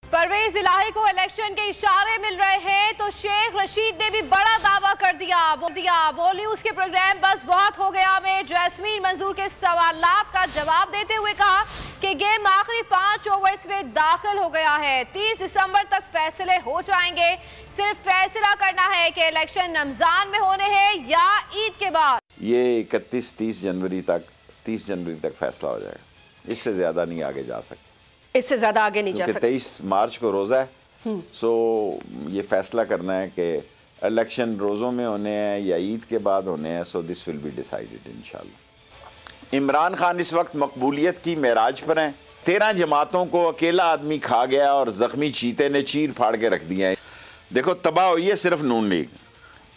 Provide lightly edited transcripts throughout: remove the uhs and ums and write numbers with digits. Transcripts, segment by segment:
परवेज इलाही को इलेक्शन के इशारे मिल रहे हैं तो शेख रशीद ने भी बड़ा दावा कर दिया। वो न्यूज के प्रोग्राम बस बहुत हो गया में जैस्मीन मंजूर के सवालात का जवाब देते हुए कहा कि गेम आखिरी 5 ओवर्स में दाखिल हो गया है। 30 दिसंबर तक फैसले हो जाएंगे। सिर्फ फैसला करना है कि इलेक्शन रमजान में होने हैं या ईद के बाद। ये 31-30 जनवरी तक फैसला हो जाएगा। इससे ज्यादा नहीं आगे जा सकते। इससे ज्यादा आगे नहीं जा सकते। 23 मार्च को रोजा है। सो ये फैसला करना है कि इलेक्शन रोज़ों में होने हैं या ईद के बाद होने हैं। So this will be decided इंशाल्लाह। इमरान खान इस वक्त मकबूलियत की मेराज पर हैं। 13 जमातों को अकेला आदमी खा गया और जख्मी चीते ने चीर फाड़ के रख दिया है। देखो तबाह हुई है सिर्फ नून लीग।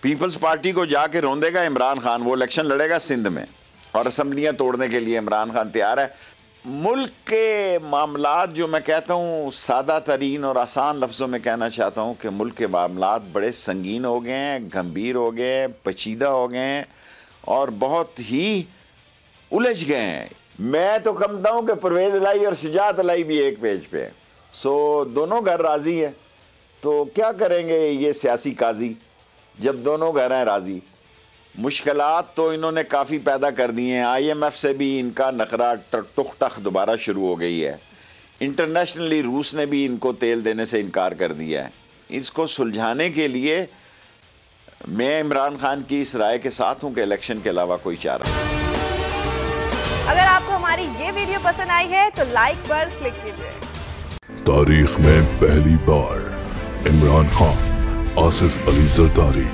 पीपल्स पार्टी को जाके रोंदेगा इमरान खान। वो इलेक्शन लड़ेगा सिंध में और असम्बलियाँ तोड़ने के लिए इमरान खान तैयार है। मुल्क के मामलात जो मैं कहता हूँ सादा तरीन और आसान लफ्ज़ों में कहना चाहता हूँ कि मुल्क के मामलात बड़े संगीन हो गए हैं, गंभीर हो गए हैं, पेचीदा हो गए हैं और बहुत ही उलझ गए हैं। मैं तो समझता हूँ कि परवेज इलाही और शुजात इलाही भी एक पेज पे है। सो दोनों घर राज़ी है तो क्या करेंगे ये सियासी काजी जब दोनों घर हैं राज़ी। मुश्किलात तो इन्होंने काफ़ी पैदा कर दिए हैं। IMF से भी इनका नखरा टुक टख दोबारा शुरू हो गई है। इंटरनेशनली रूस ने भी इनको तेल देने से इनकार कर दिया है। इसको सुलझाने के लिए मैं इमरान खान की इस राय के साथ हूं कि इलेक्शन के अलावा कोई चारा। अगर आपको हमारी ये वीडियो पसंद आई है तो लाइक पर क्लिक कीजिए। तारीख में पहली बार इमरान खान, आसिफ अली जरदारी,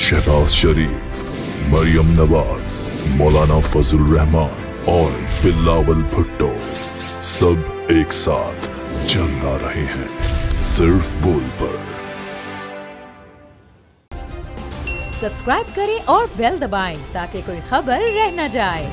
शहबाज शरीफ, मरियम नवाज, मौलाना फजल रहमान और बिलावल भुट्टो सब एक साथ जलना रहे हैं सिर्फ बोल पर। सब्सक्राइब करें और बेल दबाएं ताकि कोई खबर रह न जाए।